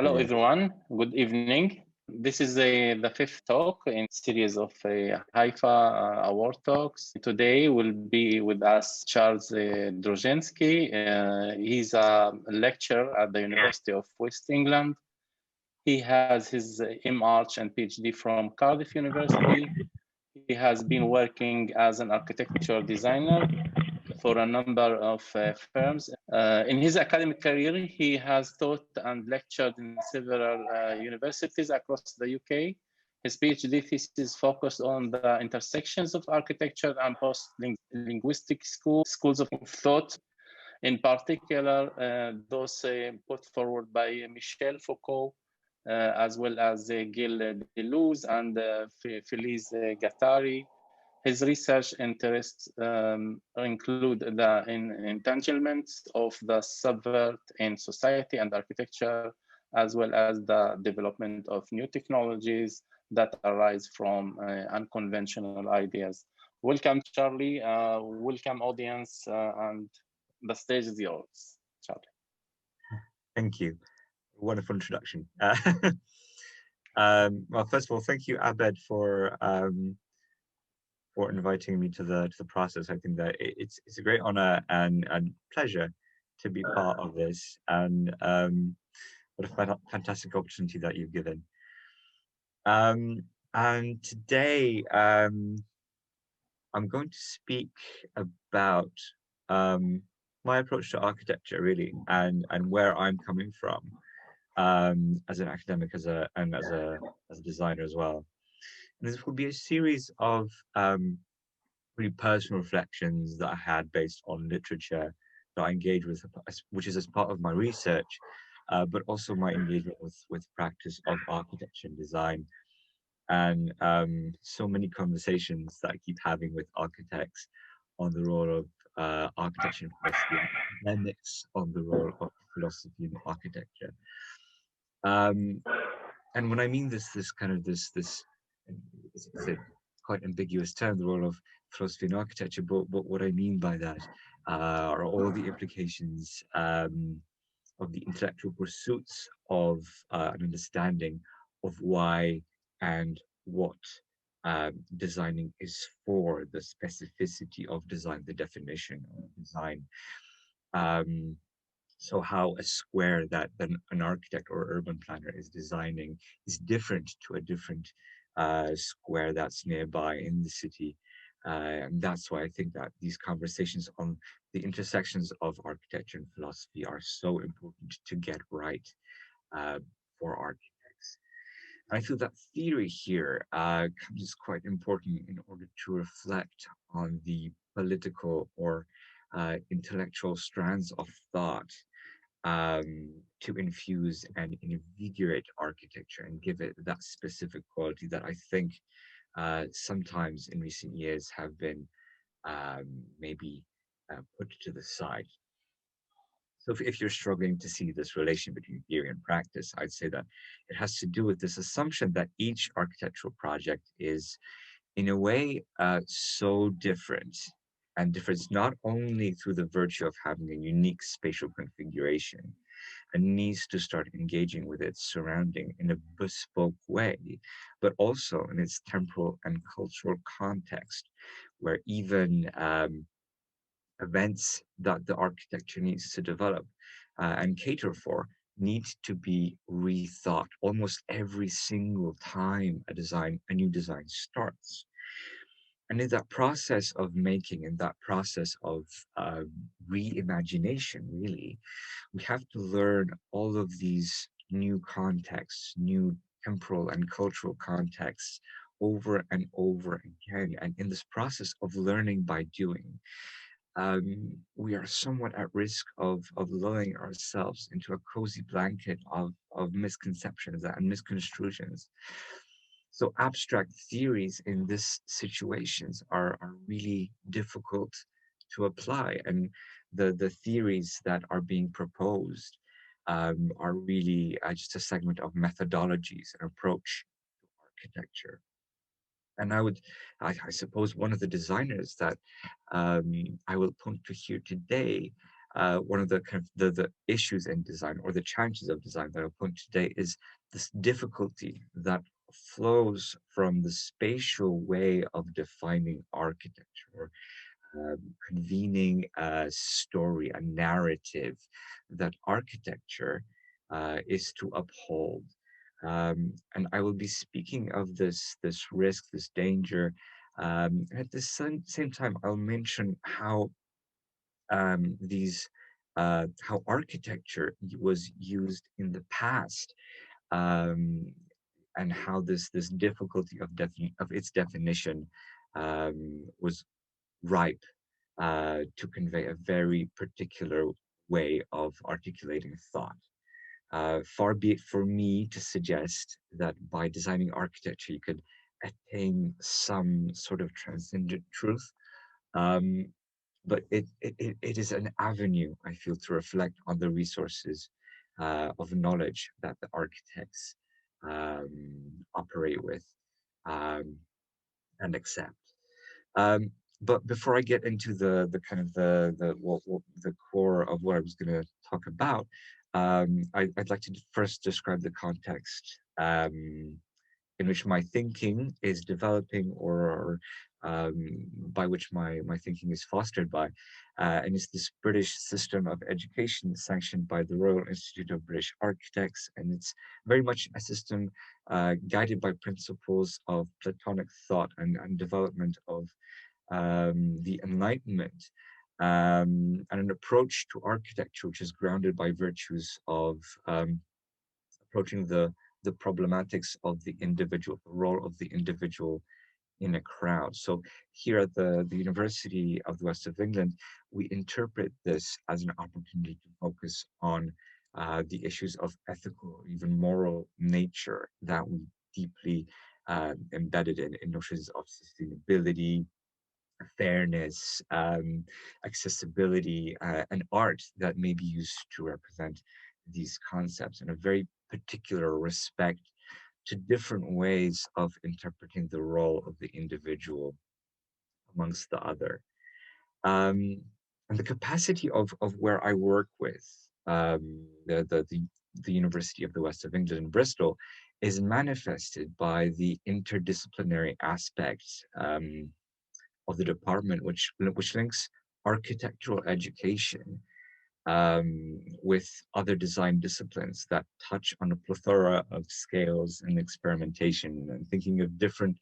Hello, everyone. Good evening. This is the fifth talk in series of Haifa award talks. Today will be with us Charles Drozynski. He's a lecturer at the University of West England. He has his MArch and PhD from Cardiff University. He has been working as an architecture designer for a number of firms. In his academic career, he has taught and lectured in several universities across the UK. His PhD thesis focused on the intersections of architecture and post-linguistic schools of thought, in particular those put forward by Michel Foucault, as well as Gilles Deleuze and Félix Guattari. His research interests include the entanglements of the subvert in society and architecture, as well as the development of new technologies that arise from unconventional ideas. Welcome, Charlie. Welcome, audience, and the stage is yours, Charlie. Thank you. Wonderful introduction. Well, first of all, thank you, Abed, for inviting me to the process. I think that it's a great honor and pleasure to be part of this, and what a fantastic opportunity that you've given. And today I'm going to speak about my approach to architecture, really, and where I'm coming from as an academic, as a designer as well. And this will be a series of really personal reflections that I had based on literature that I engage with, which is as part of my research, but also my engagement with practice of architecture and design. And so many conversations that I keep having with architects on the role of architecture and philosophy, and academics on the role of philosophy and architecture. And when I mean this it's a quite ambiguous term, the role of philosophy and architecture, but what I mean by that are all the implications of the intellectual pursuits of an understanding of why and what designing is for, the specificity of design, the definition of design. So how a square that an architect or urban planner is designing is different to a different square that's nearby in the city. And that's why I think that these conversations on the intersections of architecture and philosophy are so important to get right for architects. And I feel that theory here is quite important in order to reflect on the political or intellectual strands of thought to infuse and invigorate architecture and give it that specific quality that I think sometimes in recent years have been maybe put to the side. So if you're struggling to see this relation between theory and practice, I'd say that it has to do with this assumption that each architectural project is, in a way, so different, and difference not only through the virtue of having a unique spatial configuration, and needs to start engaging with its surrounding in a bespoke way, but also in its temporal and cultural context, where even events that the architecture needs to develop and cater for need to be rethought almost every single time a new design starts. And in that process of making, in that process of reimagination, really, we have to learn all of these new contexts, new temporal and cultural contexts over and over again. And in this process of learning by doing, we are somewhat at risk of lulling ourselves into a cozy blanket of misconceptions and misconstrusions. So abstract theories in this situations are really difficult to apply, and the theories that are being proposed are really just a segment of methodologies and approach to architecture. And I suppose one of the designers that I will point to here today one of the kind of the issues in design or the challenges of design that I'll point today is this difficulty that flows from the spatial way of defining architecture, or convening a story, a narrative that architecture is to uphold. And I will be speaking of this risk, this danger. At the same time, I'll mention how how architecture was used in the past, um, and how this difficulty of its definition was ripe to convey a very particular way of articulating thought. Far be it for me to suggest that by designing architecture, you could attain some sort of transcendent truth. Um, but it is an avenue, I feel, to reflect on the resources of knowledge that the architects operate with um, and accept. Um, but before I get into the kind of the core of what I was going to talk about, I'd like to first describe the context in which my thinking is developing, or by which my thinking is fostered by. And it's this British system of education sanctioned by the Royal Institute of British Architects. And it's very much a system guided by principles of platonic thought and development of the Enlightenment, and an approach to architecture which is grounded by virtues of approaching the problematics of the individual, the role of the individual in a crowd. So here at the University of the West of England, we interpret this as an opportunity to focus on the issues of ethical or even moral nature that we deeply embedded in notions of sustainability, fairness, accessibility, and art that may be used to represent these concepts in a very particular respect to different ways of interpreting the role of the individual amongst the other. And the capacity of where I work with, the University of the West of England in Bristol, is manifested by the interdisciplinary aspects of the department, which links architectural education with other design disciplines that touch on a plethora of scales and experimentation, and thinking of different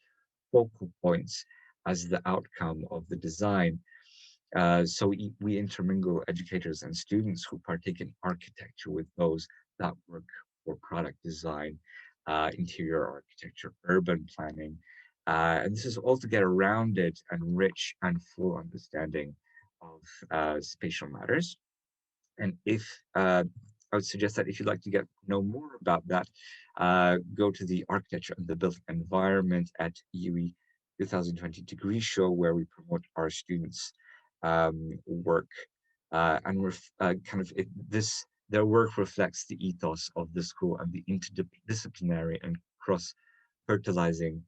focal points as the outcome of the design. So we intermingle educators and students who partake in architecture with those that work for product design, interior architecture, urban planning. And this is altogether rounded and rich and full understanding of spatial matters. And if I would suggest that if you'd like to know more about that, go to the Architecture and the Built Environment at UE 2020 degree show, where we promote our students' work, and their work reflects the ethos of the school and the interdisciplinary and cross-fertilizing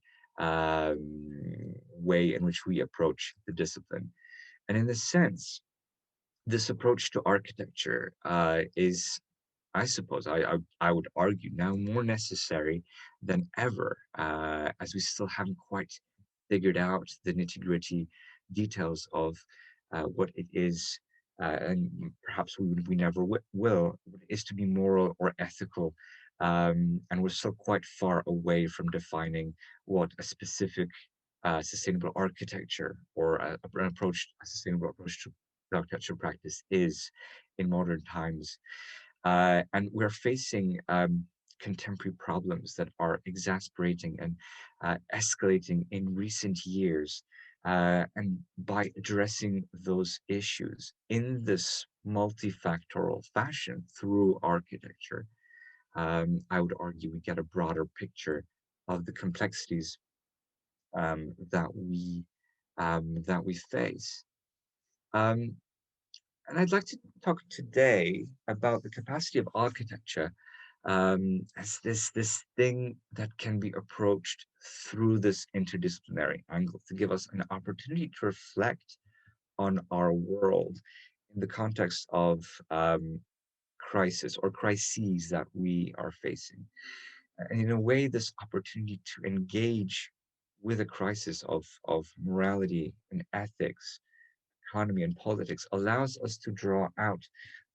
way in which we approach the discipline. And in this sense, this approach to architecture is, I suppose, I would argue, now more necessary than ever, as we still haven't quite figured out the nitty-gritty details of what it is, and perhaps we never will, what it is to be moral or ethical. And we're still quite far away from defining what a specific sustainable architecture or a sustainable approach to architecture practice is in modern times. And we're facing contemporary problems that are exasperating and escalating in recent years. And by addressing those issues in this multifactorial fashion through architecture, I would argue we get a broader picture of the complexities that we face. Um, and I'd like to talk today about the capacity of architecture as this thing that can be approached through this interdisciplinary angle, to give us an opportunity to reflect on our world in the context of crisis or crises that we are facing. And in a way, this opportunity to engage with a crisis of morality and ethics, economy and politics allows us to draw out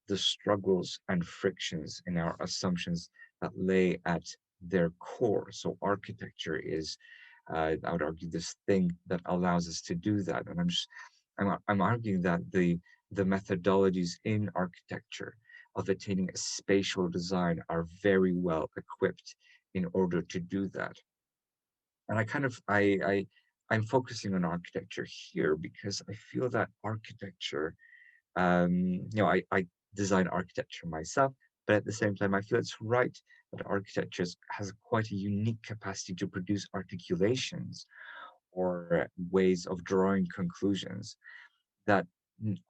the struggles and frictions in our assumptions that lay at their core. So architecture is, I would argue, this thing that allows us to do that. And I'm arguing that the methodologies in architecture of attaining a spatial design are very well equipped in order to do that. And I'm focusing on architecture here because I feel that architecture, I design architecture myself, but at the same time, I feel it's right that architecture has quite a unique capacity to produce articulations or ways of drawing conclusions that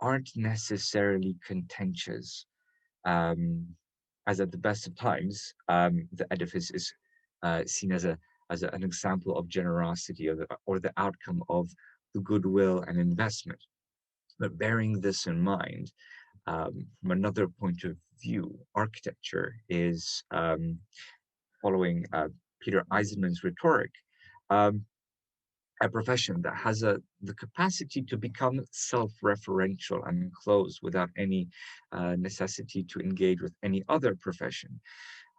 aren't necessarily contentious. Um, as at the best of times, the edifice is seen as an example of generosity or the outcome of the goodwill and investment. But bearing this in mind, from another point of view, architecture is following Peter Eisenman's rhetoric, um, a profession that has the capacity to become self-referential and closed without any necessity to engage with any other profession.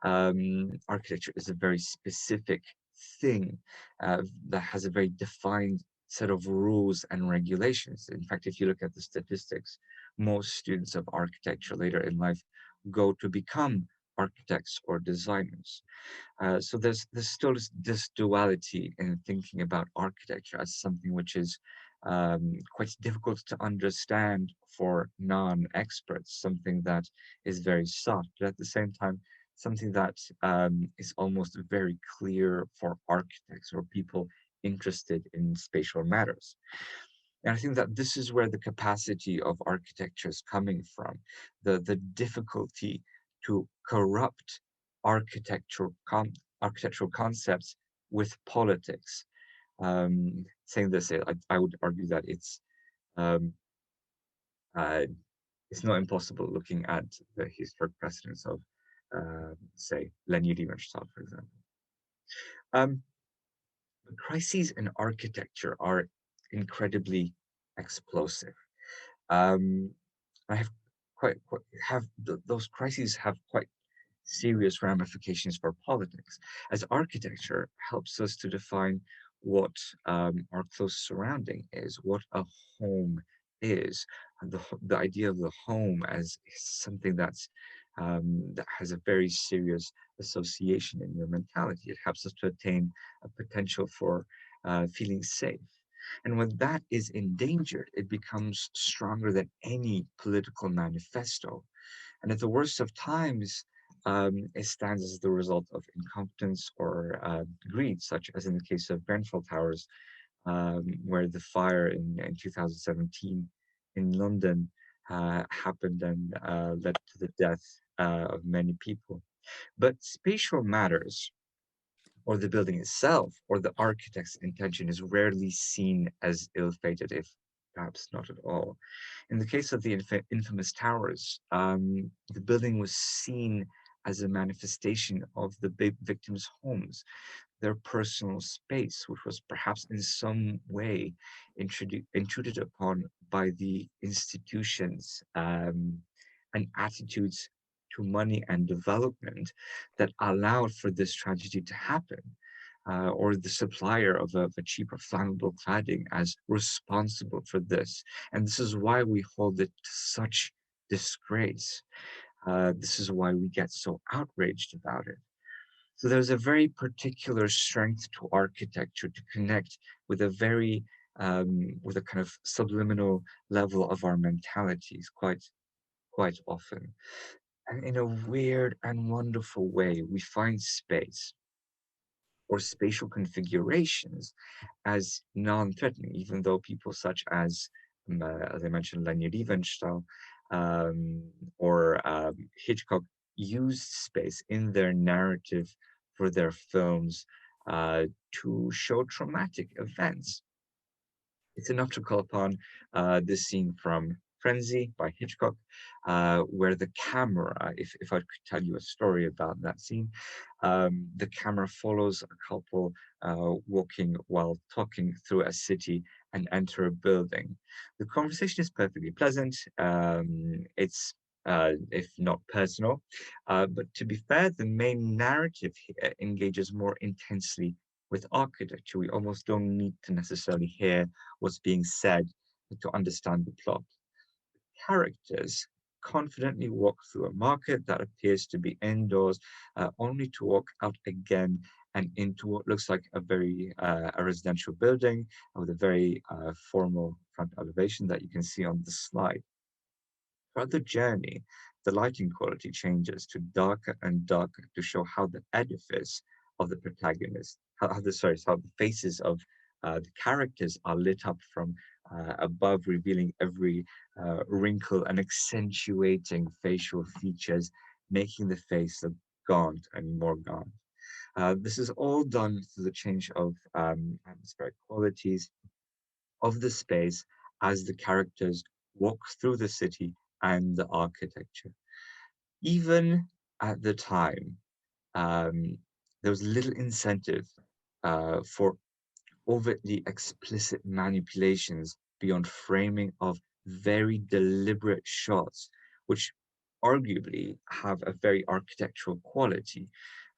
Architecture is a very specific thing that has a very defined set of rules and regulations. In fact, if you look at the statistics, most students of architecture later in life go to become architects or designers. So there's still this duality in thinking about architecture as something which is quite difficult to understand for non-experts, something that is very soft, but at the same time, something that is almost very clear for architects or people interested in spatial matters. And I think that this is where the capacity of architecture is coming from, the difficulty to corrupt architectural concepts with politics. Saying this, I would argue that um, uh, it's not impossible looking at the historic precedents of, say, Leonid Ivanchov, for example. Um, crises in architecture are incredibly explosive. Um, I have those crises have quite serious ramifications for politics, as architecture helps us to define what our close surrounding is, what a home is, and the idea of the home as something that has a very serious association in your mentality. It helps us to attain a potential for feeling safe. And when that is endangered, it becomes stronger than any political manifesto. And at the worst of times, it stands as the result of incompetence or greed, such as in the case of Grenfell Towers, where the fire in 2017 in London happened and led to the death of many people. But spatial matters, or the building itself, or the architect's intention is rarely seen as ill-fated, if perhaps not at all. In the case of the infamous towers, the building was seen as a manifestation of the big victims' homes, their personal space, which was perhaps in some way intruded upon by the institutions and attitudes to money and development that allowed for this tragedy to happen. Or the supplier of a cheaper flammable cladding as responsible for this. And this is why we hold it to such disgrace. This is why we get so outraged about it. So there's a very particular strength to architecture to connect with with a kind of subliminal level of our mentalities quite often. And in a weird and wonderful way, we find space or spatial configurations as non-threatening, even though people such as I mentioned, Leonid Ivanchov or Hitchcock used space in their narrative for their films to show traumatic events. It's enough to call upon this scene from Frenzy by Hitchcock, where the camera, if I could tell you a story about that scene, the camera follows a couple walking while talking through a city and enter a building. The conversation is perfectly pleasant. It's if not personal, but to be fair, the main narrative here engages more intensely with architecture. We almost don't need to necessarily hear what's being said to understand the plot. Characters confidently walk through a market that appears to be indoors, only to walk out again and into what looks like a residential building with a very formal front elevation that you can see on the slide. Throughout the journey, the lighting quality changes to darker and darker to show how the edifice of the protagonist, how the faces of the characters are lit up from above, revealing every wrinkle and accentuating facial features, making the face look gaunt and more gaunt. This is all done through the change of atmospheric qualities of the space as the characters walk through the city and the architecture. Even at the time, there was little incentive for overtly explicit manipulations beyond framing of very deliberate shots, which arguably have a very architectural quality,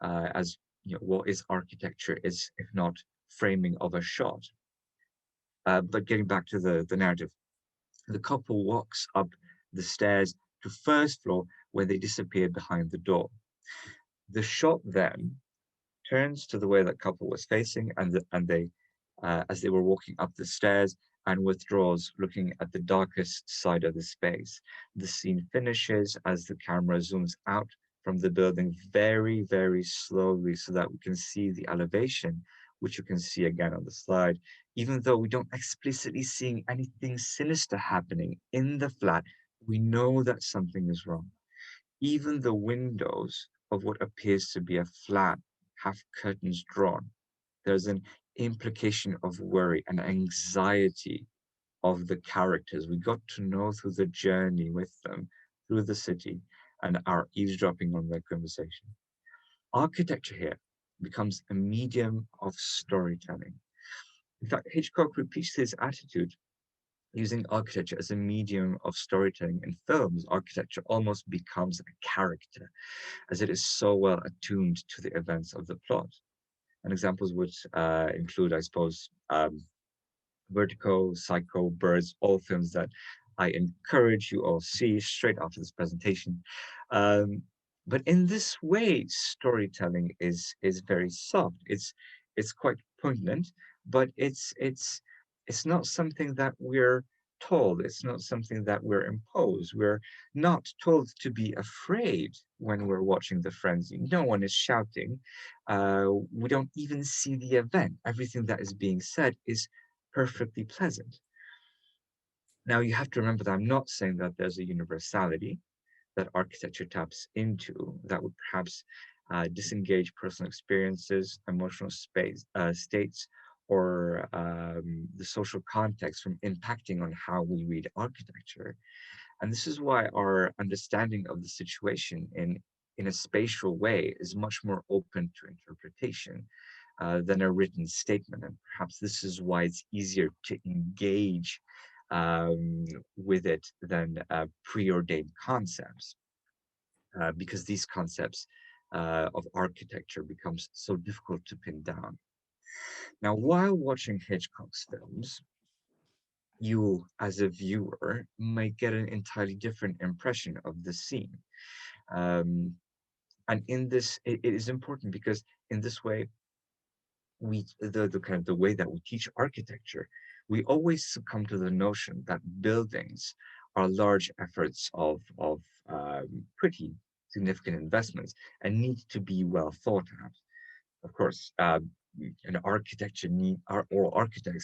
as you know, what is architecture is if not framing of a shot. But getting back to the narrative, the couple walks up the stairs to first floor where they disappear behind the door. The shot then turns to the way that couple was facing, and they, as they were walking up the stairs, and withdraws, looking at the darkest side of the space. The scene finishes as the camera zooms out from the building very, very slowly so that we can see the elevation, which you can see again on the slide. Even though we don't explicitly see anything sinister happening in the flat, we know that something is wrong. Even the windows of what appears to be a flat have curtains drawn. There's an implication of worry and anxiety of the characters. We got to know through the journey with them through the city and our eavesdropping on their conversation. Architecture here becomes a medium of storytelling. In fact, Hitchcock repeats his attitude using architecture as a medium of storytelling in films. Architecture almost becomes a character as it is so well attuned to the events of the plot. And examples would include, I suppose, Vertigo, Psycho, Birds, all films that I encourage you all see straight after this presentation. But in this way, storytelling is very soft. It's quite poignant, but it's not something that we're told. It's not something that we're imposed. We're not told to be afraid when we're watching the frenzy. No one is shouting. We don't even see the event. Everything that is being said is perfectly pleasant. Now, you have to remember that I'm not saying that there's a universality that architecture taps into that would perhaps disengage personal experiences, emotional states, or the social context from impacting on how we read architecture. And this is why our understanding of the situation in a spatial way is much more open to interpretation than a written statement. And perhaps this is why it's easier to engage with it than preordained concepts, because these concepts of architecture becomes so difficult to pin down. Now, while watching Hitchcock's films, you as a viewer might get an entirely different impression of the scene. Um, and in this, it is important because in this way, the kind of the way that we teach architecture, we always succumb to the notion that buildings are large efforts of pretty significant investments and need to be well thought out. Of course, or architects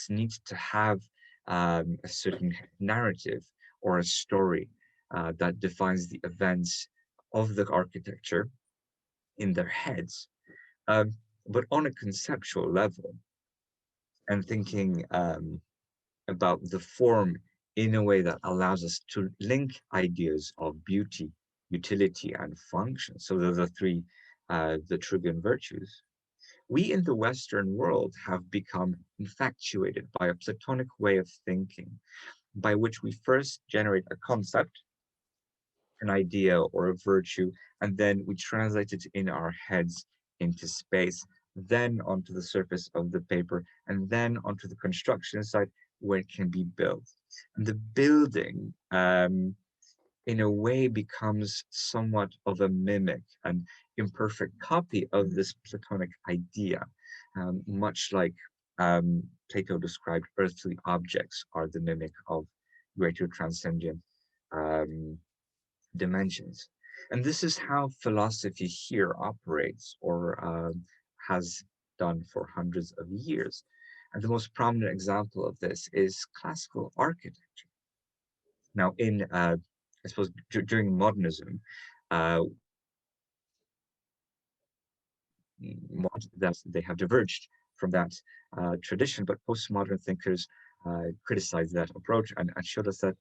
need to have a certain narrative or a story that defines the events of the architecture in their heads. But on a conceptual level, and thinking about the form in a way that allows us to link ideas of beauty, utility, and function. So those are three, the trigon virtues. We in the Western world have become infatuated by a Platonic way of thinking, by which we first generate a concept, an idea, or a virtue, and then we translate it in our heads into space, then onto the surface of the paper, and then onto the construction site where it can be built. And the building, in a way, becomes somewhat of a mimic, an imperfect copy of this Platonic idea, much like Plato described earthly objects are the mimic of greater transcendent um, dimensions. And this is how philosophy here operates, or has done for hundreds of years. And the most prominent example of this is classical architecture. Now, I suppose during modernism, uh, that they have diverged from that tradition, but postmodern thinkers criticized that approach and showed us that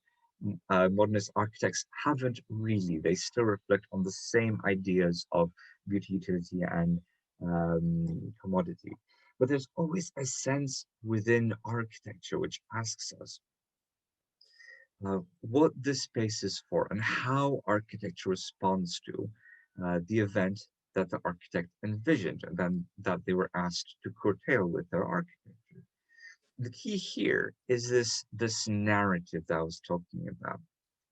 modernist architects haven't really. They still reflect on the same ideas of beauty, utility, and commodity. But there's always a sense within architecture which asks us what this space is for and how architecture responds to the event that the architect envisioned and then that they were asked to curtail with their architecture. The key here is this narrative that I was talking about,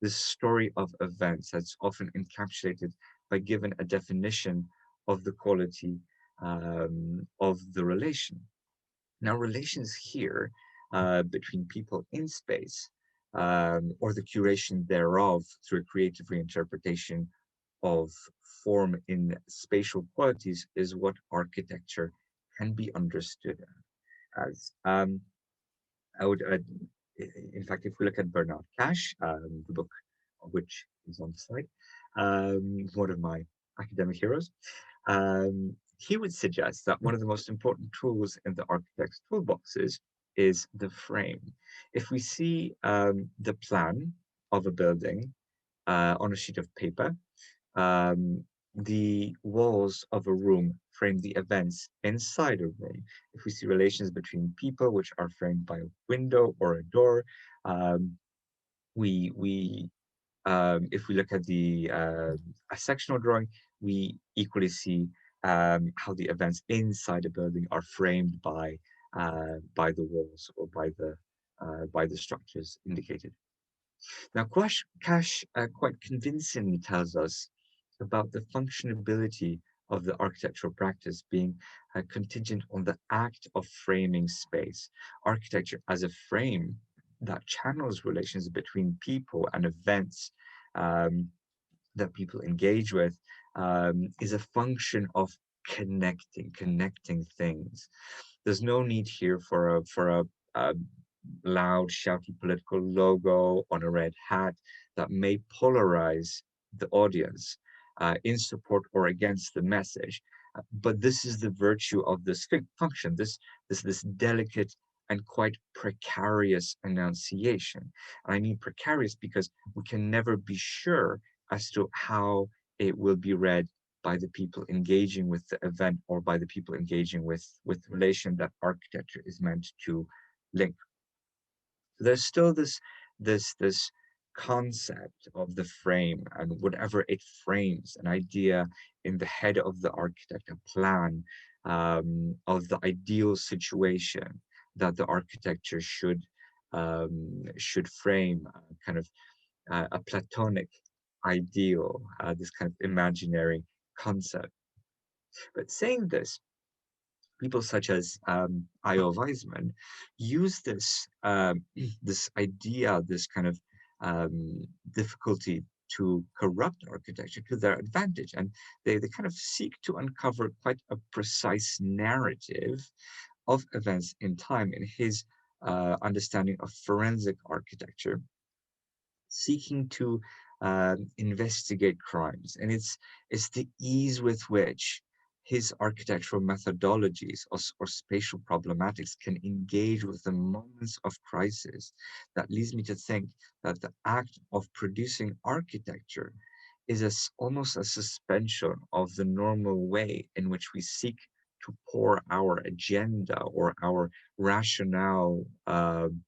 this story of events that's often encapsulated by given a definition of the quality of the relation. Now, relations here between people in space, or the curation thereof through a creative reinterpretation of form in spatial qualities, is what architecture can be understood as. I would, in fact, if we look at Bernard Cash, the book of which is on the slide, one of my academic heroes, he would suggest that one of the most important tools in the architect's toolboxes is the frame. If we see the plan of a building on a sheet of paper, um, the walls of a room frame the events inside a room. If we see relations between people, which are framed by a window or a door, um, we if we look at the a sectional drawing, we equally see how the events inside a building are framed by the walls or by the structures indicated. Now, Cash quite convincingly tells us about the functionability of the architectural practice being contingent on the act of framing space. Architecture as a frame that channels relations between people and events um, that people engage with is a function of connecting things. There's no need here a loud, shouty political logo on a red hat that may polarize the audience in support or against the message. But this is the virtue of this function, this delicate and quite precarious enunciation. And I mean precarious because we can never be sure as to how it will be read by the people engaging with the event or by the people engaging with the relation that architecture is meant to link. So there's still this concept of the frame and whatever it frames, an idea in the head of the architect, a plan of the ideal situation that the architecture should frame, kind of a Platonic ideal, this kind of imaginary concept. But saying this, people such as I.O. Weizmann use this idea, this kind of difficulty to corrupt architecture to their advantage. And they kind of seek to uncover quite a precise narrative of events in time in his understanding of forensic architecture, seeking to investigate crimes. And it's the ease with which his architectural methodologies or spatial problematics can engage with the moments of crisis. That leads me to think that the act of producing architecture is almost a suspension of the normal way in which we seek to pour our agenda or our rationale,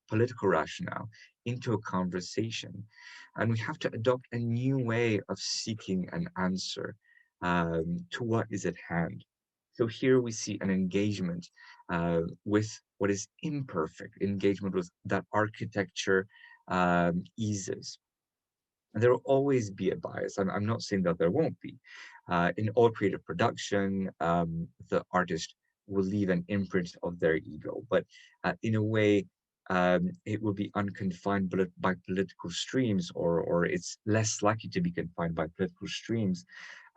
political rationale, into a conversation. And we have to adopt a new way of seeking an answer to what is at hand. So here we see an engagement with what is imperfect, engagement with that architecture eases. And there will always be a bias. I'm not saying that there won't be. In all creative production, the artist will leave an imprint of their ego, but in a way, it will be unconfined by political streams, or it's less likely to be confined by political streams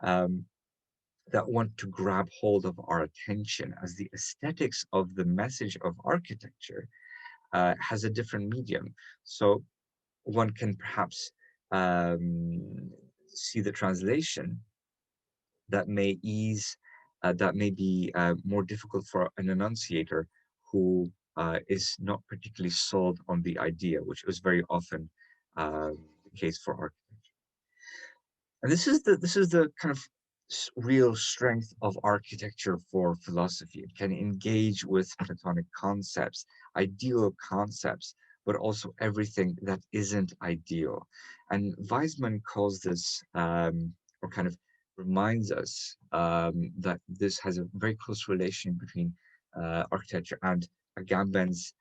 that want to grab hold of our attention, as the aesthetics of the message of architecture has a different medium. So one can perhaps see the translation that may that may be more difficult for an enunciator who is not particularly sold on the idea, which was very often the case for architecture. And this is the kind of real strength of architecture for philosophy. It can engage with platonic concepts, ideal concepts, but also everything that isn't ideal. And Weizmann calls this, or kind of reminds us that this has a very close relation between architecture and Agamben's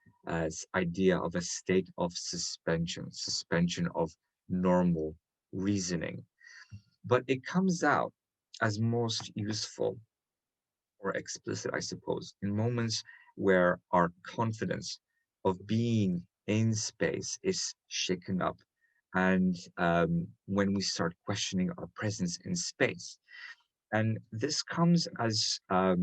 idea of a state of suspension of normal reasoning. But it comes out as most useful or explicit, I suppose, in moments where our confidence of being in space is shaken up, and when we start questioning our presence in space. And this comes as a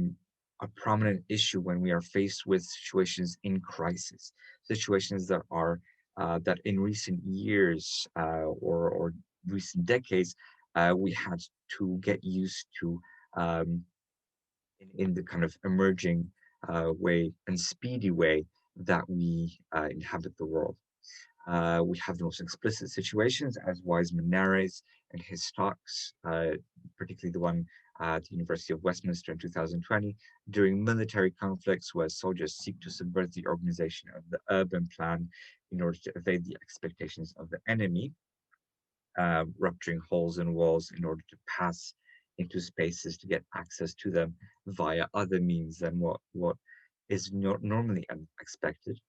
prominent issue when we are faced with situations in crisis, situations that are that in recent years or recent decades we had to get used to in the kind of emerging way and speedy way that we inhabit the world. We have the most explicit situations, as Weizmann narrates in his talks, particularly the one at the University of Westminster in 2020, during military conflicts where soldiers seek to subvert the organization of the urban plan in order to evade the expectations of the enemy, rupturing holes in walls in order to pass into spaces to get access to them via other means than what is normally expected.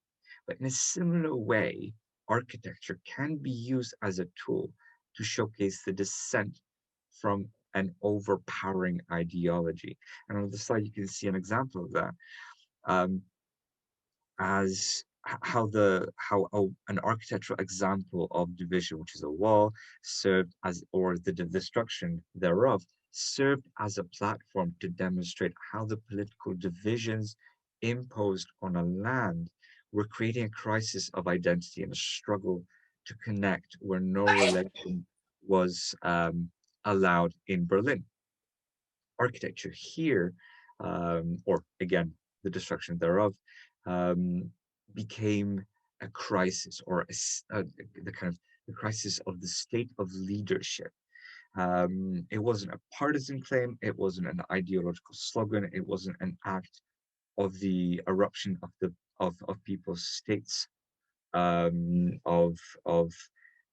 But in a similar way, architecture can be used as a tool to showcase the descent from an overpowering ideology. And on the slide, you can see an example of that. As how an architectural example of division, which is a wall, served as, or the destruction thereof, served as a platform to demonstrate how the political divisions imposed on a land were creating a crisis of identity and a struggle to connect where no relation was allowed in Berlin. Architecture here, or again, the destruction thereof, became a crisis, or the kind of the crisis of the state of leadership. It wasn't a partisan claim, it wasn't an ideological slogan, it wasn't an act of the eruption of people's states of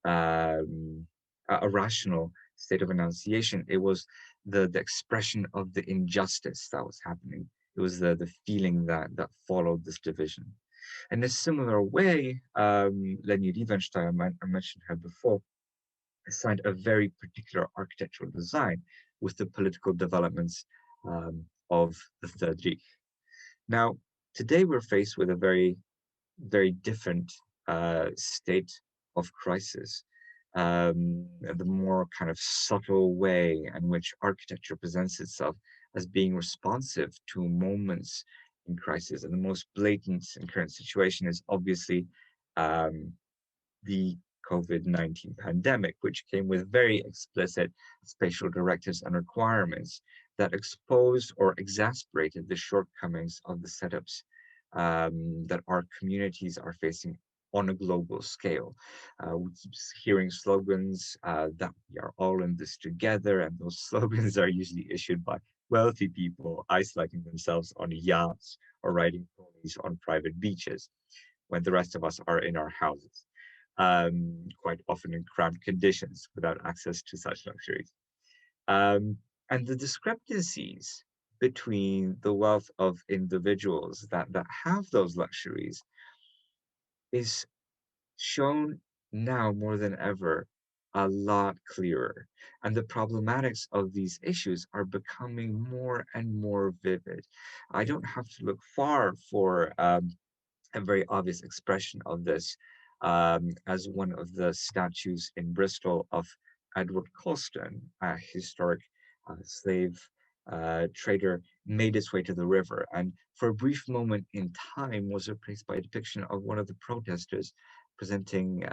a rational state of enunciation. It was the expression of the injustice that was happening. It was the feeling that followed this division. In a similar way, Leni Riefenstahl, I mentioned her before, assigned a very particular architectural design with the political developments of the Third Reich. Now, today we're faced with a very, very different state of crisis. The more kind of subtle way in which architecture presents itself as being responsive to moments in crisis. And the most blatant and current situation is obviously the COVID-19 pandemic, which came with very explicit spatial directives and requirements that exposed or exacerbated the shortcomings of the setups that our communities are facing on a global scale. We keep hearing slogans that we are all in this together, and those slogans are usually issued by wealthy people isolating themselves on yachts or riding ponies on private beaches, when the rest of us are in our houses, quite often in cramped conditions without access to such luxuries. Um, and the discrepancies between the wealth of individuals that have those luxuries is shown now more than ever a lot clearer. And the problematics of these issues are becoming more and more vivid. I don't have to look far for a very obvious expression of this, as one of the statues in Bristol of Edward Colston, a historic slave trader, made its way to the river, and for a brief moment in time was replaced by a depiction of one of the protesters presenting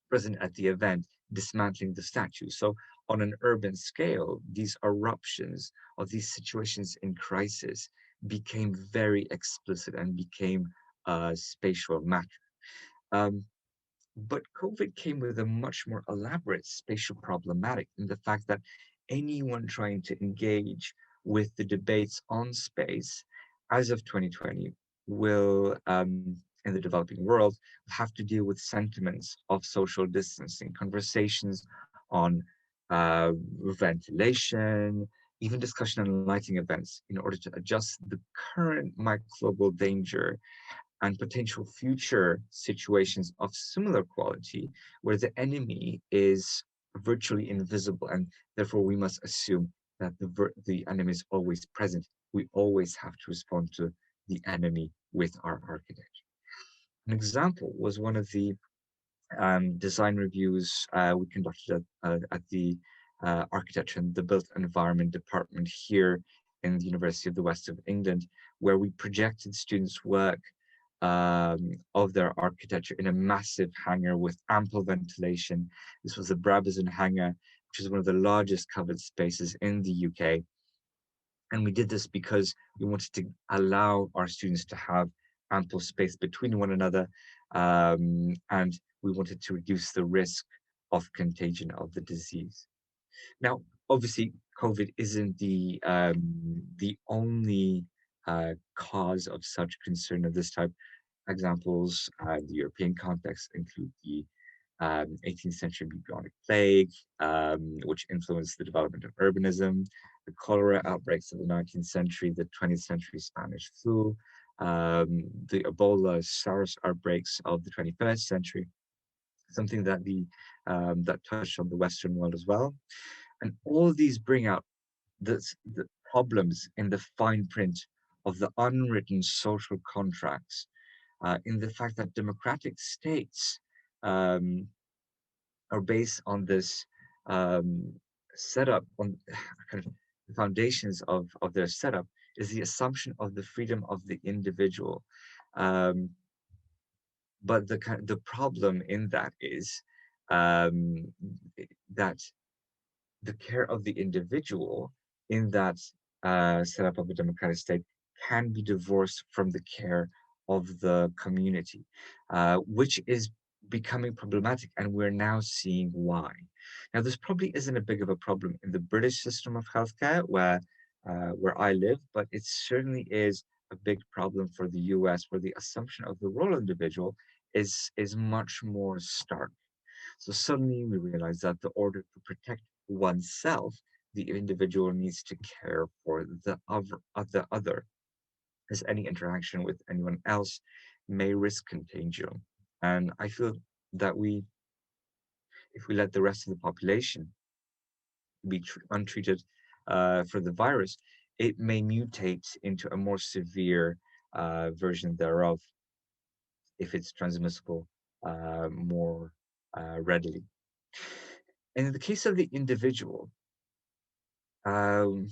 present at the event, dismantling the statue. So, on an urban scale, these eruptions of these situations in crisis became very explicit and became a spatial matter. Um, but COVID came with a much more elaborate spatial problematic in the fact that anyone trying to engage with the debates on space as of 2020 will, in the developing world, have to deal with sentiments of social distancing, conversations on ventilation, even discussion on lighting events in order to adjust the current microbial danger and potential future situations of similar quality where the enemy is virtually invisible, and therefore we must assume that the enemy is always present. We always have to respond to the enemy with our architecture. An example was one of the design reviews we conducted at the Architecture and the Built Environment Department here in the University of the West of England, where we projected students' work of their architecture in a massive hangar with ample ventilation. This was the Brabazon hangar, which is one of the largest covered spaces in the UK. And we did this because we wanted to allow our students to have ample space between one another, and we wanted to reduce the risk of contagion of the disease. Now, obviously, COVID isn't the only cause of such concern of this type. Examples in the European context include the 18th century bubonic plague, which influenced the development of urbanism, the cholera outbreaks of the 19th century, the 20th century Spanish flu, the Ebola, SARS outbreaks of the 21st century, something that that touched on the Western world as well. And all of these bring out the problems in the fine print of the unwritten social contracts, in the fact that democratic states are based on this setup, on kind of the foundations of their setup is the assumption of the freedom of the individual. Um, but the problem in that is um, that the care of the individual in that setup of a democratic state can be divorced from the care of the community, which is becoming problematic, and we're now seeing why. Now, this probably isn't a big of a problem in the British system of healthcare, where I live, but it certainly is a big problem for the US, where the assumption of the role of the individual is much more stark. So suddenly we realize that the order to protect oneself, the individual needs to care for the other, as any interaction with anyone else may risk contagion. And I feel that if we let the rest of the population be untreated for the virus, it may mutate into a more severe version thereof if it's transmissible more readily. And in the case of the individual, um,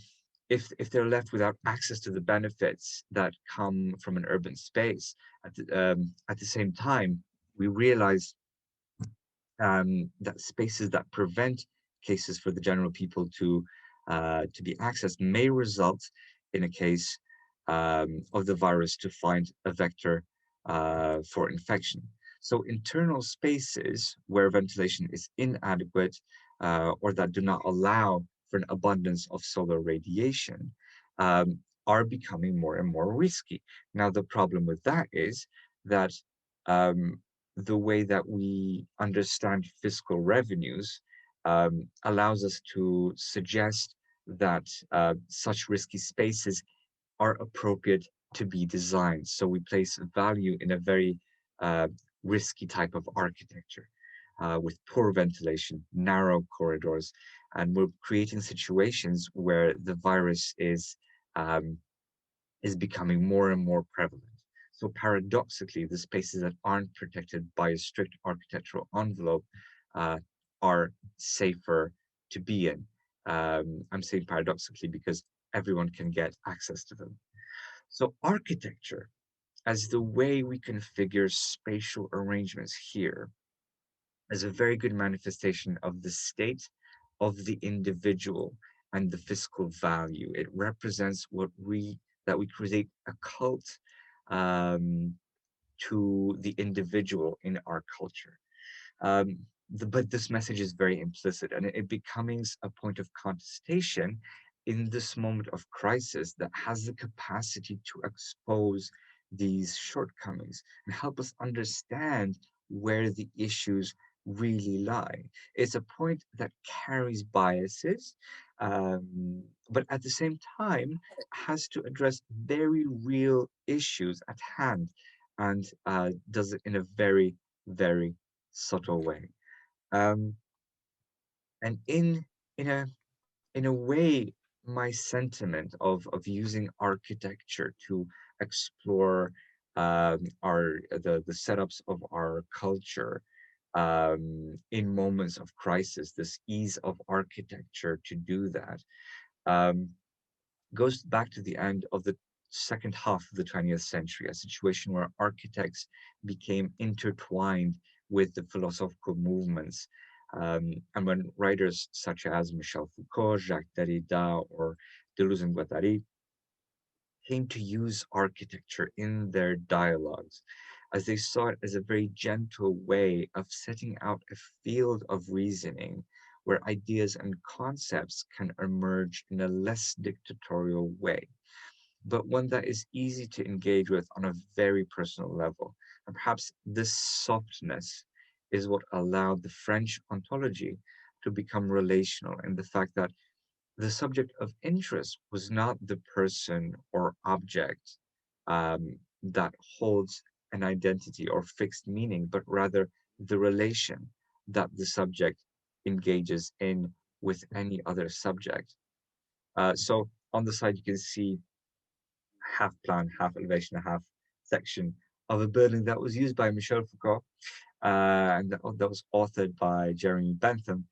if they're left without access to the benefits that come from an urban space, at the same time, we realize that spaces that prevent cases for the general people to to be accessed may result in a case of the virus to find a vector for infection. So internal spaces where ventilation is inadequate or that do not allow for an abundance of solar radiation are becoming more and more risky. Now, the problem with that is that um, the way that we understand fiscal revenues allows us to suggest that such risky spaces are appropriate to be designed. So we place value in a very uh, risky type of architecture with poor ventilation, narrow corridors, and we're creating situations where the virus um, is becoming more and more prevalent. So paradoxically, the spaces that aren't protected by a strict architectural envelope uh, are safer to be in. I'm saying paradoxically because everyone can get access to them. So architecture, as the way we configure spatial arrangements here, is a very good manifestation of the state of the individual and the fiscal value. It represents that we create a cult um, to the individual in our culture. Um, but this message is very implicit and it becomes a point of contestation in this moment of crisis that has the capacity to expose these shortcomings and help us understand where the issues really lie. It's a point that carries biases, but at the same time has to address very real issues at hand and does it in a very, very subtle way. Um, and in a in a way, my sentiment of using architecture to explore the setups of our culture in moments of crisis, this ease of architecture to do that, um, goes back to the end of the second half of the 20th century, a situation where architects became intertwined with the philosophical movements. And when writers such as Michel Foucault, Jacques Derrida, or Deleuze and Guattari came to use architecture in their dialogues, as they saw it as a very gentle way of setting out a field of reasoning where ideas and concepts can emerge in a less dictatorial way, but one that is easy to engage with on a very personal level. And perhaps this softness is what allowed the French ontology to become relational in the fact that the subject of interest was not the person or object that holds an identity or fixed meaning, but rather the relation that the subject engages in with any other subject. So on the side, you can see half plan, half elevation, half section of a building that was used by Michel Foucault and that was authored by Jeremy Bentham,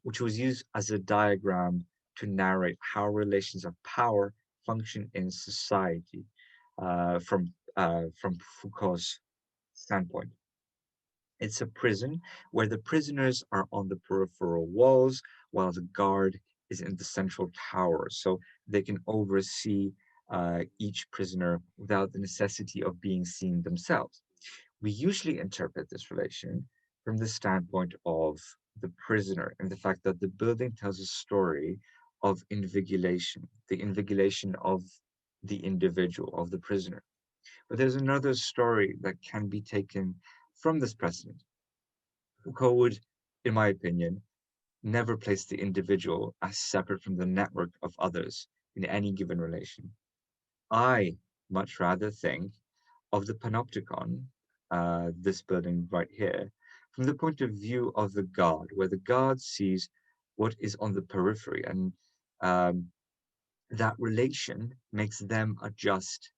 which was used as a diagram to narrate how relations of power function in society from Foucault's standpoint. It's a prison where the prisoners are on the peripheral walls while the guard is in the central tower. So they can oversee each prisoner without the necessity of being seen themselves. We usually interpret this relation from the standpoint of the prisoner and the fact that the building tells a story of invigilation, the invigilation of the individual, of the prisoner. But there's another story that can be taken from this precedent. Foucault would, in my opinion, never place the individual as separate from the network of others in any given relation. I much rather think of the panopticon, this building right here, from the point of view of the guard, where the guard sees what is on the periphery, and um, that relation makes them adjust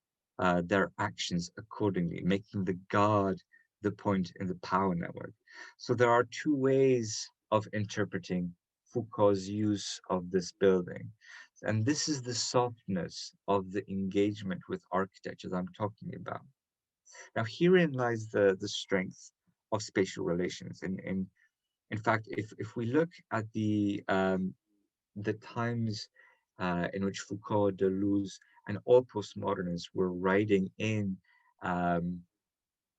their actions accordingly, making the guard the point in the power network. So there are two ways of interpreting Foucault's use of this building. And this is the softness of the engagement with architecture that I'm talking about. Now, herein lies the strength of spatial relations. In fact, if we look at the the times in which Foucault, Deleuze, and all postmodernists were writing in, and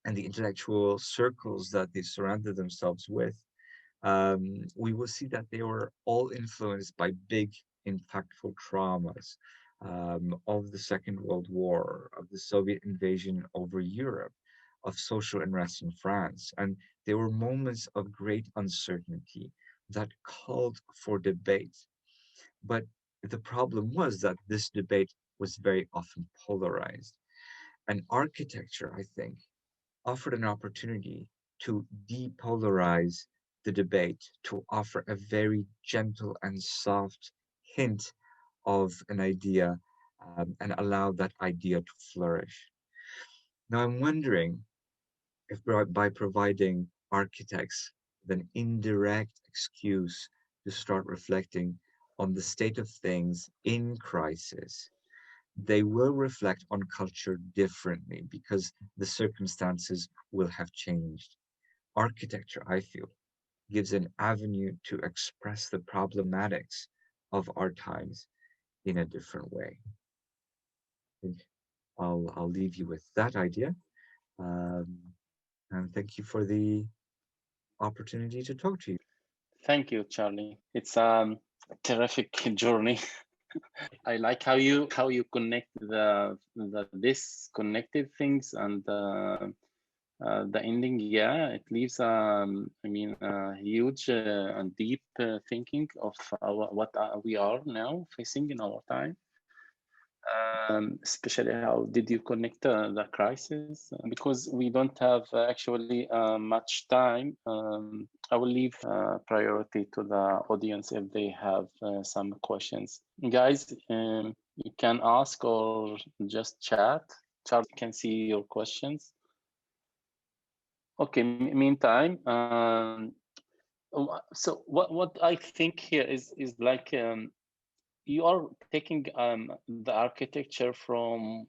the intellectual circles that they surrounded themselves with, we will see that they were all influenced by big, impactful traumas of the Second World War, of the Soviet invasion over Europe, of social unrest in France. And there were moments of great uncertainty that called for debate. But the problem was that this debate was very often polarized. And architecture, I think, offered an opportunity to depolarize the debate, to offer a very gentle and soft hint of an idea, and allow that idea to flourish. Now, I'm wondering if by providing architects with an indirect excuse to start reflecting on the state of things in crisis, they will reflect on culture differently because the circumstances will have changed. Architecture, I feel, gives an avenue to express the problematics of our times in a different way. I think I'll leave you with that idea. Um, and thank you for the opportunity to talk to you. Thank you, Charlie. It's terrific journey. I like how you connect the disconnected things and the ending. Yeah, it leaves I mean huge and deep thinking of what we are now facing in our time. Especially how did you connect the crisis? Because we don't have actually much time. I will leave priority to the audience if they have some questions. Guys, you can ask or just chat. Charles can see your questions. Okay, meantime, so what I think here is like you are taking the architecture from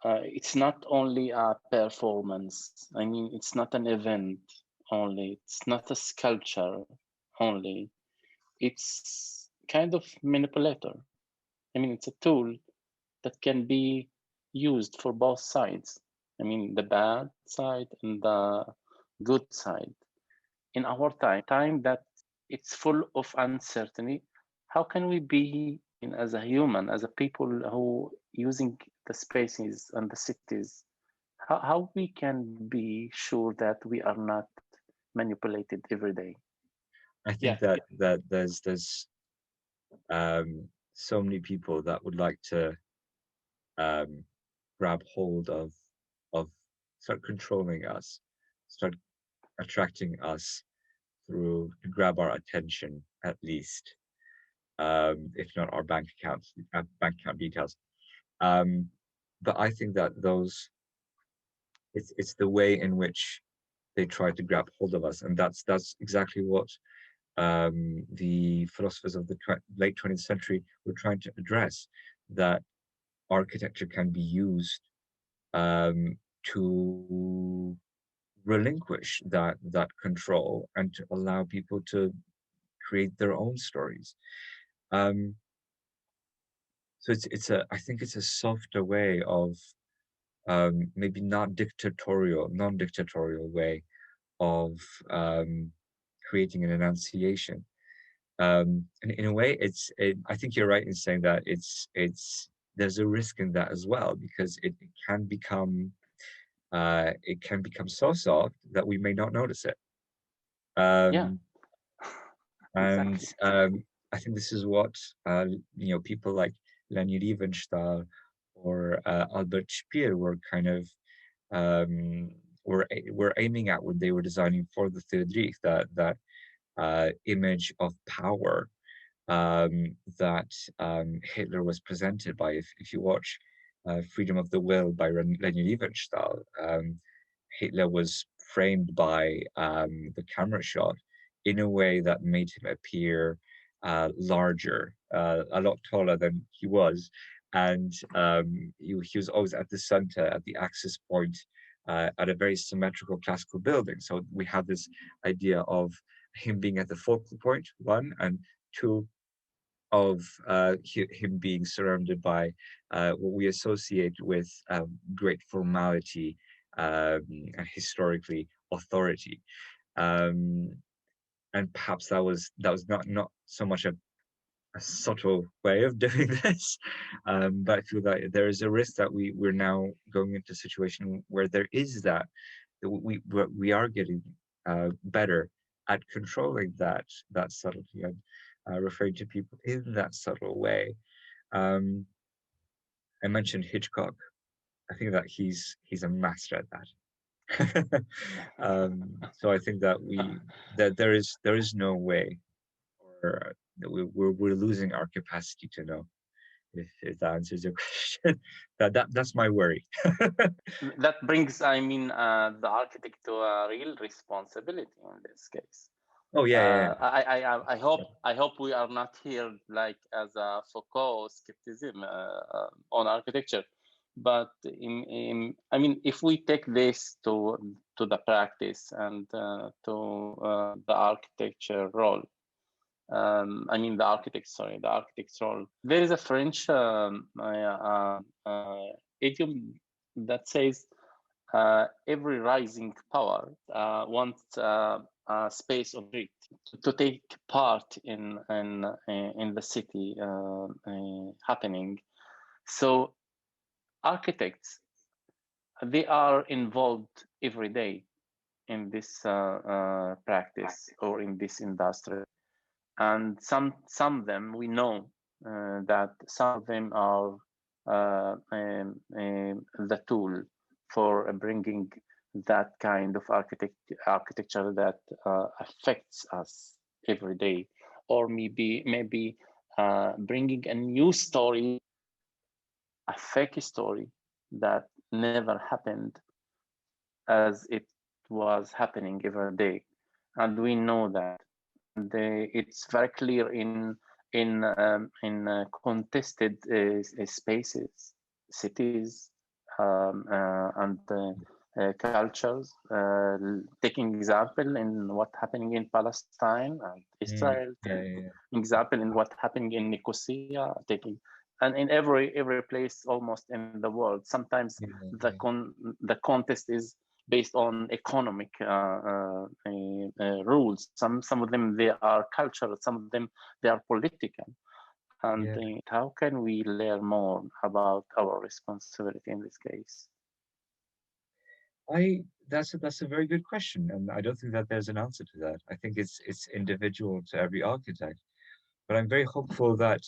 it's not only a performance. I mean, it's not an event only. It's not a sculpture only. It's kind of manipulator. I mean, it's a tool that can be used for both sides. I mean, the bad side and the good side. In our time that it's full of uncertainty, how can we be as a human, as a people who using the spaces and the cities, how we can be sure that we are not manipulated every day? I think Yeah. that there's so many people that would like to um, grab hold of start controlling us, start attracting us through to grab our attention at least, if not our bank account details. Um, but I think that those it's the way in which they try to grab hold of us, and that's exactly what the philosophers of the late 20th century were trying to address. That architecture can be used to relinquish that control and to allow people to create their own stories. Um, so it's a I think it's a softer way of maybe not dictatorial, non-dictatorial way of creating an enunciation. And in a way, I think you're right in saying that there's a risk in that as well because it can become so soft that we may not notice it. Yeah, Um, and exactly. I think this is what people like Leni Riefenstahl or Albert Speer were kind of were aiming at when they were designing for the Third Reich, that image of power that Hitler was presented by. If you watch Freedom of the Will by Leni Riefenstahl, Hitler was framed by the camera shot in a way that made him appear larger, a lot taller than he was. And he was always at the center, at the axis point, at a very symmetrical classical building. So we have this idea of him being at the focal point, one, and two, of him being surrounded by what we associate with great formality and historically authority. And perhaps that was not so much a subtle way of doing this, but I feel that there is a risk that we're now going into a situation where there is that we are getting better at controlling that subtlety and referring to people in that subtle way. I mentioned Hitchcock. I think that he's a master at that. So I think that there is no way, or we're losing our capacity to know. If that answers your question, that's my worry. That brings, I mean, the architect to a real responsibility in this case. Oh yeah. I hope we are not here like as a Foucault skepticism on architecture, but I mean, if we take this to the practice and to the architecture role, I mean the architect's role. There is a French idiom that says every rising power wants a space of retreat to take part in the city happening. So architects, they are involved every day in this practice or in this industry, and some of them we know that some of them are the tool for bringing that kind of architecture that affects us every day, or maybe bringing a new story, a fake story that never happened as it was happening every day, and we know that. And it's very clear in contested spaces, cities, and cultures. Taking example in what happening in Palestine and Israel. Example in what happening in Nicosia. And in every place almost in the world. Sometimes the contest is based on economic rules. Some of them they are cultural. Some of them they are political. And how can we learn more about our responsibility in this case? That's a very good question, and I don't think that there's an answer to that. I think it's individual to every architect, but I'm very hopeful that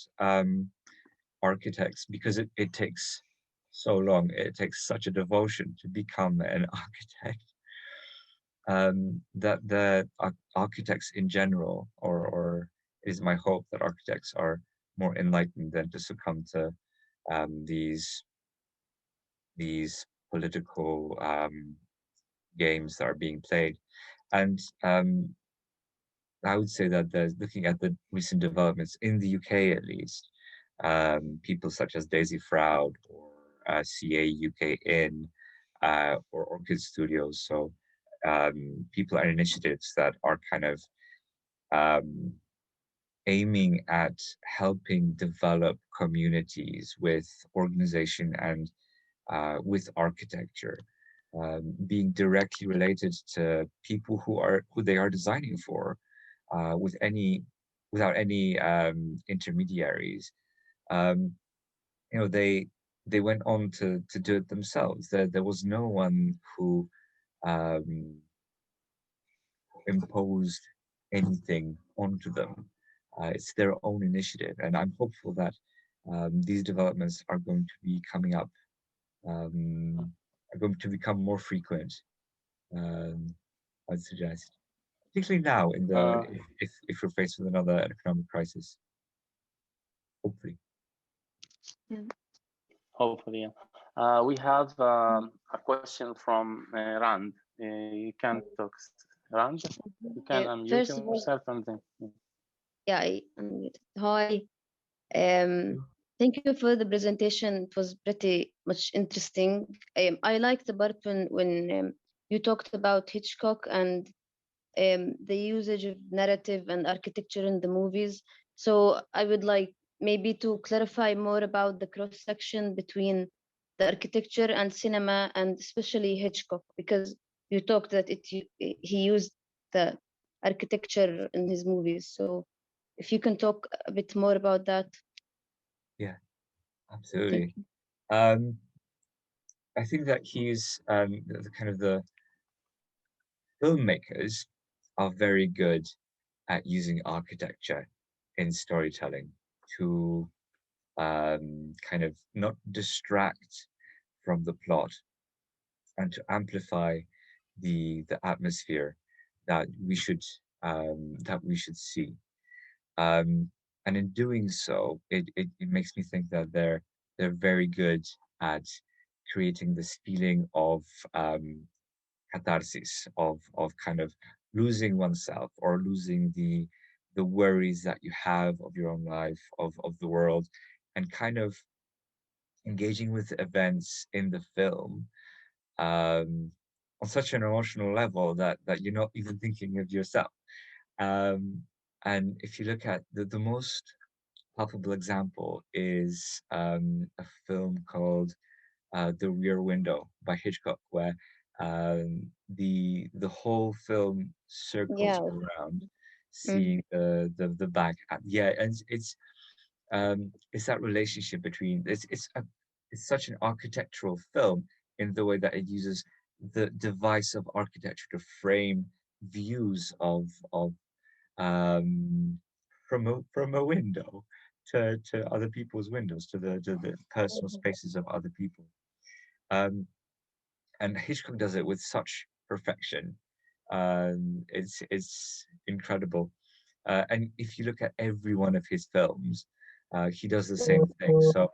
architects, because it takes so long, it takes such a devotion to become an architect, that the architects in general, or it is my hope that architects are more enlightened than to succumb to these political games that are being played. And I would say that looking at the recent developments in the UK, at least, people such as Daisy Froud or CA UK In or Orchid Studios. So people and initiatives that are kind of aiming at helping develop communities with organization and with architecture, being directly related to people who they are designing for, without any intermediaries. They went on to do it themselves. There was no one who imposed anything onto them. It's their own initiative, and I'm hopeful that these developments are going to be coming up, are going to become more frequent. I'd suggest, particularly now in the if we're faced with another economic crisis. Hopefully. Hopefully, yeah. We have a question from Rand. You can talk, Rand. You can unmute yourself and then. Yeah, I unmuted. Hi. Thank you for the presentation. It was pretty much interesting. I liked the part when you talked about Hitchcock and the usage of narrative and architecture in the movies. So I would like maybe to clarify more about the cross section between the architecture and cinema, and especially Hitchcock, because you talked that he used the architecture in his movies. So if you can talk a bit more about that. Yeah, Thank absolutely. you. I think that he's the kind of the filmmakers are very good at using architecture in storytelling to kind of not distract from the plot and to amplify the atmosphere that we should see. And in doing so, it makes me think that they're very good at creating this feeling of catharsis, of kind of losing oneself or losing the worries that you have of your own life, of the world, and kind of engaging with the events in the film on such an emotional level that you're not even thinking of yourself. Um, and if you look at the most palpable example is a film called The Rear Window by Hitchcock, where the whole film circles Yeah. around Mm. seeing the back. Yeah, and it's that relationship between it's such an architectural film in the way that it uses the device of architecture to frame views of um, from a window to other people's windows, to the personal spaces of other people. Um, and Hitchcock does it with such perfection. It's incredible. And if you look at every one of his films, he does the same thing. So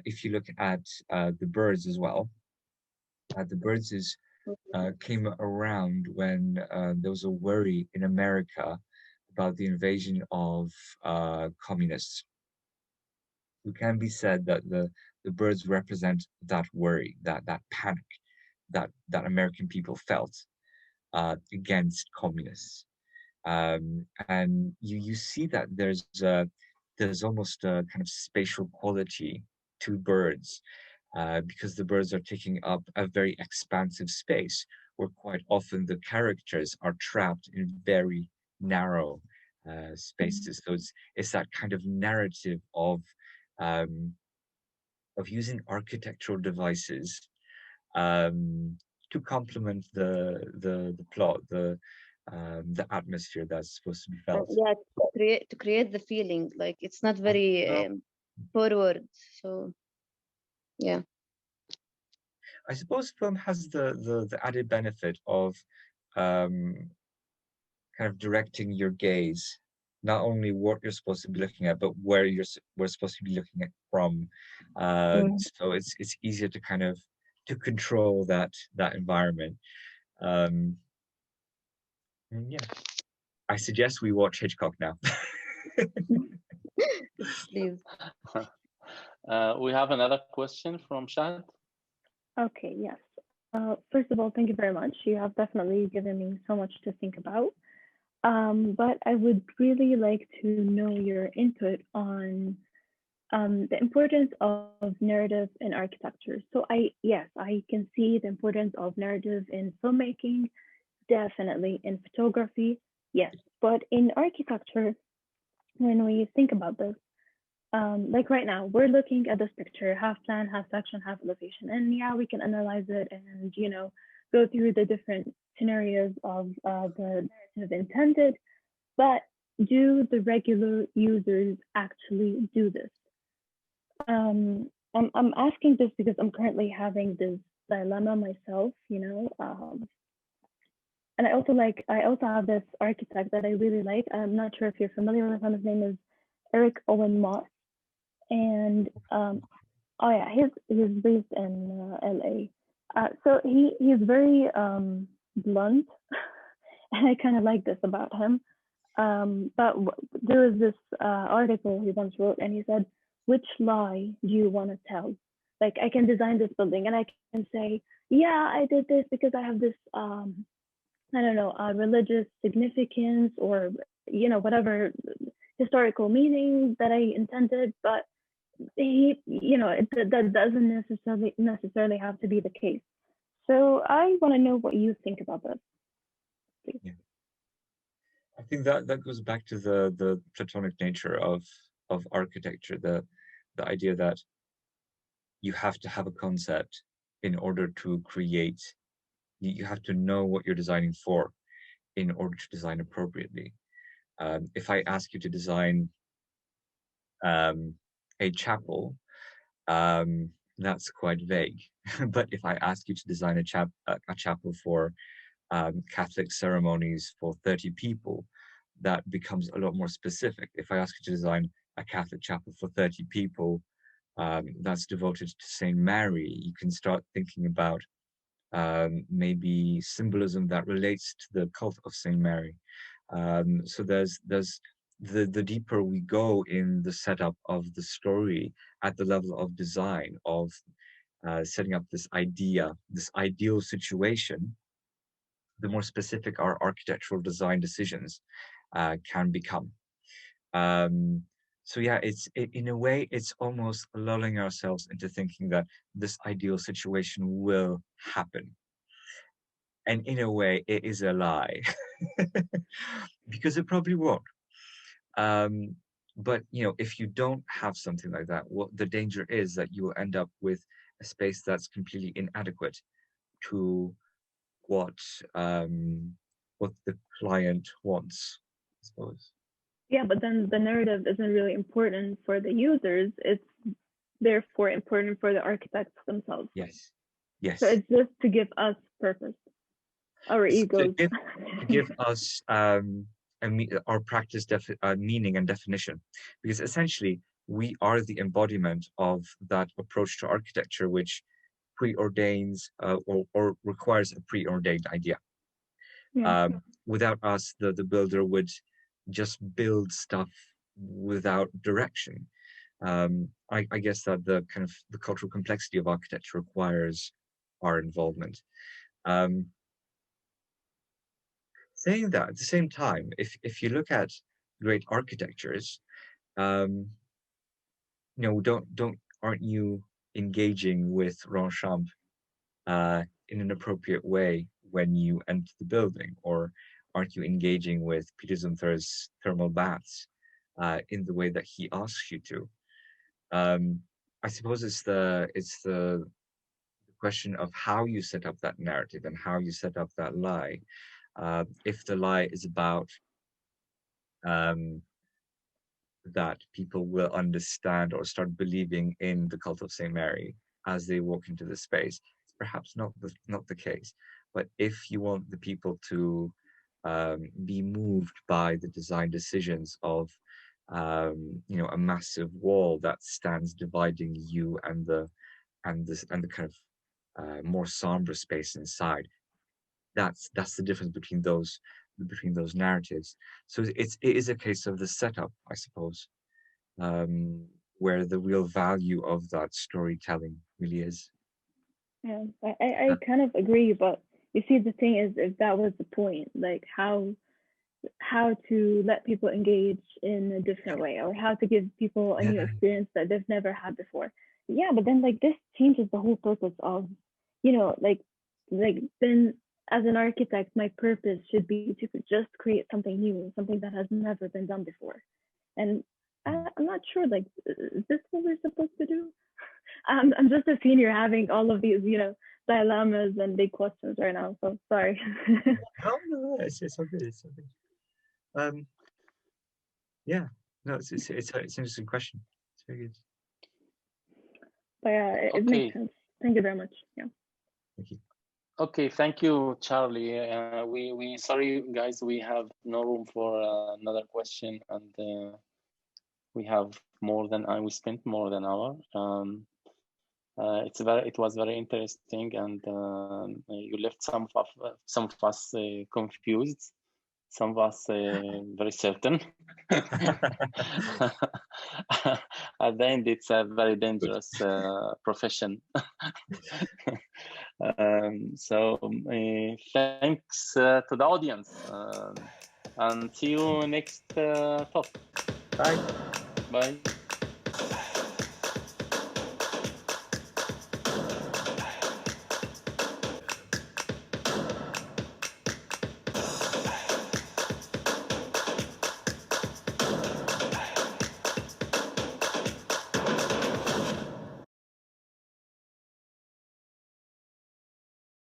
if you look at The Birds as well, The Birds is came around when there was a worry in America about the invasion of communists. It can be said that the birds represent that worry, that panic that American people felt against communists. And you see that there's almost a kind of spatial quality to birds because the birds are taking up a very expansive space where quite often the characters are trapped in very narrow spaces. So it's that kind of narrative um, of using architectural devices um, to complement the plot, the atmosphere that's supposed to be felt. Yeah, to create the feeling, like it's not very forward. So yeah. I suppose film has the added benefit of um, kind of directing your gaze, not only what you're supposed to be looking at, but where we're supposed to be looking at from. Mm. So it's easier to kind of to control that environment. Um, and yeah, I suggest we watch Hitchcock now. Please. We have another question from Shahid. Okay, yes. First of all, thank you very much. You have definitely given me so much to think about. But I would really like to know your input on the importance of narrative in architecture. So I can see the importance of narrative in filmmaking, definitely in photography, yes. But in architecture, when we think about this, like right now, we're looking at this picture, half plan, half section, half elevation. And yeah, we can analyze it and, go through the different scenarios of the narrative intended, but do the regular users actually do this? I'm asking this because I'm currently having this dilemma myself, and I also have this architect that I really like. I'm not sure if you're familiar with him. His name is Eric Owen Moss. And oh yeah, he's based in LA. So he's very blunt, and I kind of like this about him. But there was this article he once wrote, and he said, "Which lie do you want to tell? Like, I can design this building, and I can say, yeah, I did this because I have this I don't know, religious significance or whatever historical meaning that I intended, but that doesn't necessarily have to be the case. So I want to know what you think about this, please. Yeah. I think that goes back to the platonic nature of architecture, the idea that you have to have a concept in order to create. You have to know what you're designing for in order to design appropriately. If I ask you to design a chapel, that's quite vague. But if I ask you to design a chapel for Catholic ceremonies for 30 people, that becomes a lot more specific. If I ask you to design a Catholic chapel for 30 people that's devoted to Saint Mary, you can start thinking about maybe symbolism that relates to the cult of Saint Mary. So there's the deeper we go in the setup of the story at the level of design, of setting up this idea, this ideal situation, the more specific our architectural design decisions can become. So yeah, in a way, it's almost lulling ourselves into thinking that this ideal situation will happen. And in a way, it is a lie, because it probably won't. But if you don't have something like that, what the danger is that you will end up with a space that's completely inadequate to what the client wants, I suppose. Yeah, but then the narrative isn't really important for the users. It's therefore important for the architects themselves. Yes. Yes. So it's just to give us purpose, our egos. To give us our practice meaning and definition, because essentially we are the embodiment of that approach to architecture, which preordains or requires a preordained idea. Yeah. Without us, the builder would just build stuff without direction. I guess that the kind of the cultural complexity of architecture requires our involvement. Saying that, at the same time, if you look at great architectures, aren't you engaging with Ronchamp in an appropriate way when you enter the building, or aren't you engaging with Peter Zumthor's thermal baths in the way that he asks you to? I suppose it's the question of how you set up that narrative and how you set up that lie. If the lie is about that people will understand or start believing in the cult of Saint Mary as they walk into the space, it's perhaps not the case. But if you want the people to be moved by the design decisions of a massive wall that stands dividing you and the kind of more somber space inside, that's the difference between those narratives. So it is a case of the setup, I suppose, where the real value of that storytelling really is. Yeah, I kind of agree, but you see, the thing is, if that was the point, like how to let people engage in a different way, or how to give people a new experience that they've never had before. Yeah, but then like this changes the whole purpose of, then as an architect, my purpose should be to just create something new, something that has never been done before. And I'm not sure, like, is this what we're supposed to do? I'm just a senior having all of these, dilemmas and big questions right now. So sorry. No, it's okay. It's okay. Yeah, no, it's an interesting question. It's very good. But yeah, it makes sense. Thank you very much. Yeah. Thank you. Okay, thank you, Charlie. We sorry guys, we have no room for another question, and we have we spent more than an hour. It was very interesting, and you left some of us confused, some of us very certain. At the end, it's a very dangerous profession. So thanks to the audience, and see you next talk. Bye. Bye.